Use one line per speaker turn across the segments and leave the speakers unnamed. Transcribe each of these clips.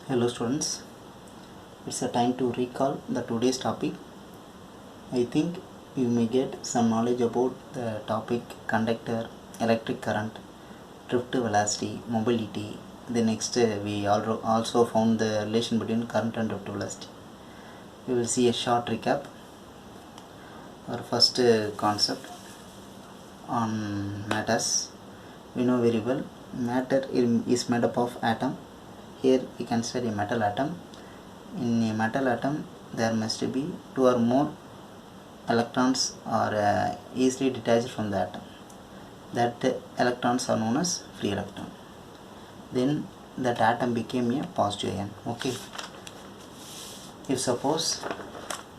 Hello students, it's a time to recall the today's topic. I think you may get some knowledge about the topic conductor, electric current, drift velocity, mobility. The next we also found the relation between current and drift velocity. We will see a short recap. Our first concept on matters. We know very well matter is made up of atom. Here we consider a metal atom. In a metal atom there must be two or more electrons are easily detached from the atom. That electrons are known as free electron. Then that atom became a positive ion. Okay. If suppose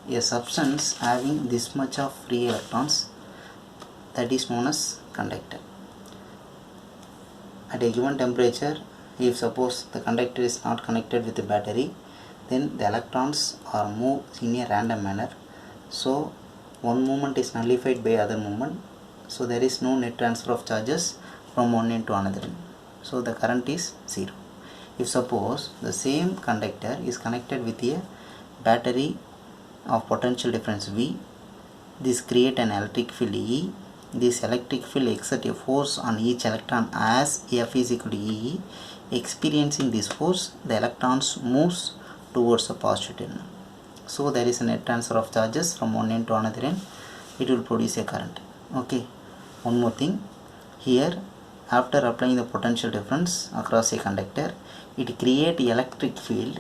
a substance having this much of free electrons, that is known as conductor. At a given temperature, if suppose the conductor is not connected with the battery, then the electrons are moved in a random manner. So one movement is nullified by other movement. So there is no net transfer of charges from one end to another end. So the current is zero. If suppose the same conductor is connected with a battery of potential difference V, this create an electric field E. This electric field exert a force on each electron as F is equal to E. Experiencing this force, the electrons moves towards the positive terminal. So there is a net transfer of charges from one end to another end. It will produce a current. Okay. One more thing. Here, after applying the potential difference across a conductor, it create electric field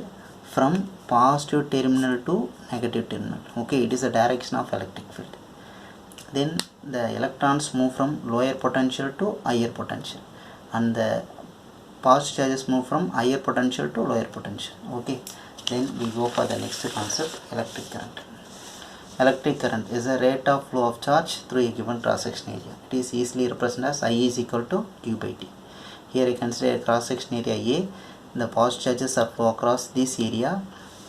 from positive terminal to negative terminal. Okay, it is the direction of electric field. Then the electrons move from lower potential to higher potential, and the positive charges move from higher potential to lower potential. Okay. Then we go for the next concept, electric current. Electric current is a rate of flow of charge through a given cross section area. It is easily represented as I is equal to Q by T. Here I consider a cross section area A. The positive charges are flow across this area.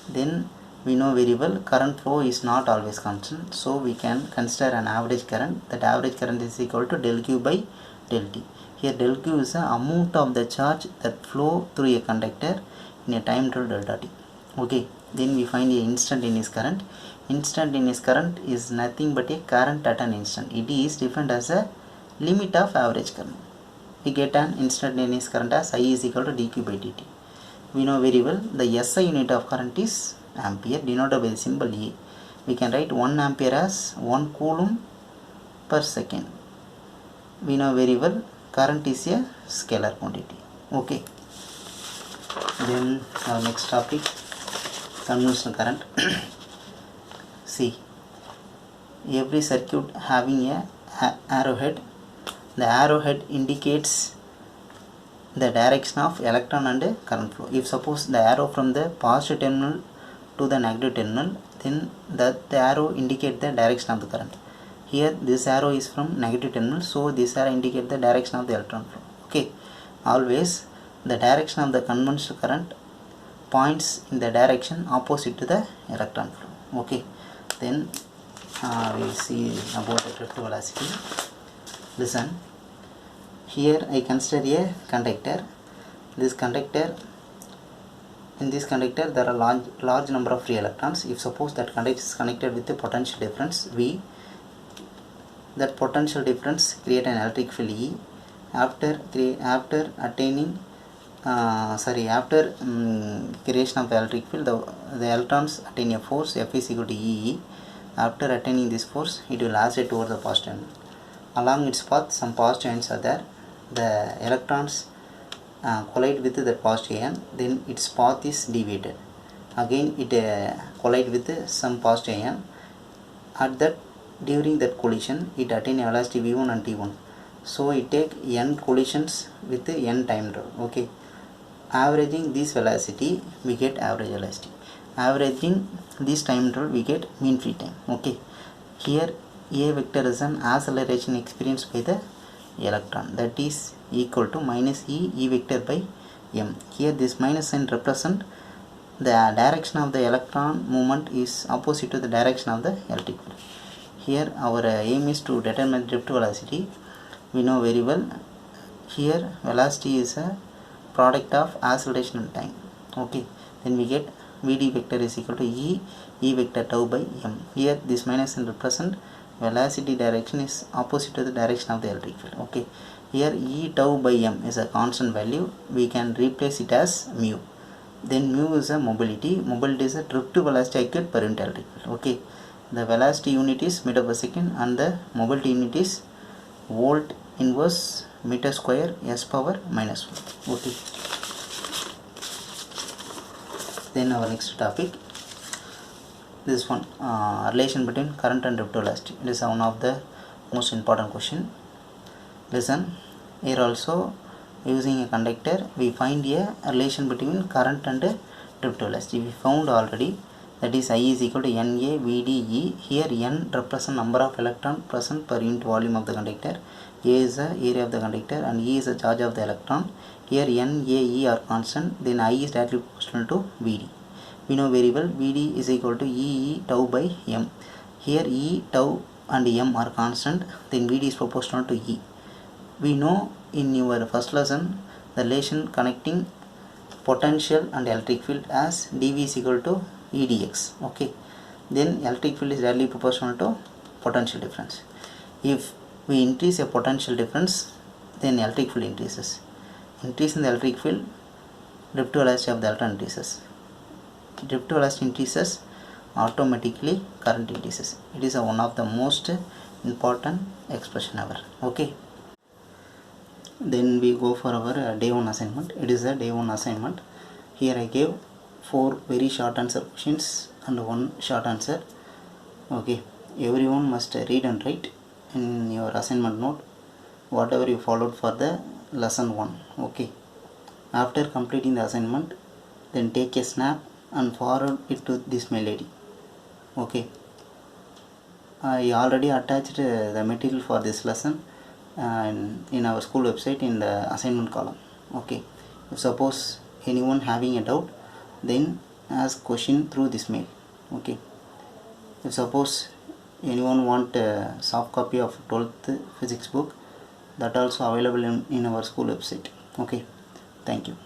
Then we know very well current flow is not always constant. So we can consider an average current. That average current is equal to del Q by del T. Here del Q is the amount of the charge that flow through a conductor in a time interval delta T. Okay. Then we find a instantaneous current. Instantaneous current is nothing but a current at an instant. It is defined as a limit of average current. We get an instantaneous current as I is equal to dq by dt. We know very well the SI unit of current is ampere, denoted by the symbol A. We can write 1 ampere as 1 coulomb per second. We know very well current is a scalar quantity. Okay. Then our next topic, conventional current. See, every circuit having a arrowhead. The arrowhead indicates the direction of electron and current flow. If suppose the arrow from the positive terminal to the negative terminal, then the arrow indicate the direction of the current. Here this arrow is from negative terminal, so this arrow indicate the direction of the electron flow. Okay, always the direction of the conventional current points in the direction opposite to the electron flow. Okay, then we see about the drift velocity. Listen, here I consider a conductor. This conductor, in this conductor there are large number of free electrons. If suppose that conductor is connected with the potential difference V, that potential difference create an electric field E. After attaining after creation of the electric field, the electrons attain a force F is equal to E. After attaining this force, it will accelerate towards the positive terminal. Along its path, some positive ions are there. The electrons collide with the positive ion, then its path is deviated. Again it collide with some positive ion. During that collision, it attain a velocity v1 and t1. So it take n collisions with n time interval. Okay, averaging this velocity, we get average velocity. Averaging this time interval, we get mean free time. Okay, here A vector is an acceleration experienced by the electron, that is equal to minus E vector by m. Here this minus sign represent the direction of the electron movement is opposite to the direction of the electric field. Here our aim is to determine drift velocity. We know very well here velocity is a product of acceleration and time. Okay, then we get Vd vector is equal to E vector tau by m. Here this minus sign represent velocity direction is opposite to the direction of the electric field. Okay, here E tau by m is a constant value, we can replace it as mu. Then mu is a mobility is a drift velocity acute per unit electric field. Okay, the velocity unit is meter per second and the mobility unit is volt inverse meter square s power minus 1. Okay, then our next topic, this one, relation between current and drift velocity. It is one of the most important question. Listen, here also using a conductor we find a relation between current and drift velocity. We found already, that is I is equal to NA VDE. Here N represents number of electron present per unit volume of the conductor, A is the area of the conductor and E is the charge of the electron. Here N, A, E are constant, then I is directly proportional to VD. We know very well VD is equal to E tau by M. Here E, tau and M are constant, then VD is proportional to E. We know in your first lesson the relation connecting potential and electric field as dV is equal to EdX. Okay, then electric field is directly proportional to potential difference. If we increase a potential difference, then electric field increases. Increase in the electric field, drift velocity of the electron increases. Drift velocity increases, automatically current increases. It is one of the most important expression ever. Okay, then we go for our day 1 assignment. It is a day 1 assignment. Here I gave 4 very short answer questions and 1 short answer. Okay, everyone must read and write in your assignment note whatever you followed for the lesson 1. Okay, after completing the assignment, then take a snap and forward it to this mail ID. Okay, I already attached the material for this lesson in our school website in the assignment column. Okay, if suppose anyone having a doubt, then ask question through this mail. Okay, if suppose anyone want a soft copy of 12th physics book, that also available in our school website. Okay, thank you.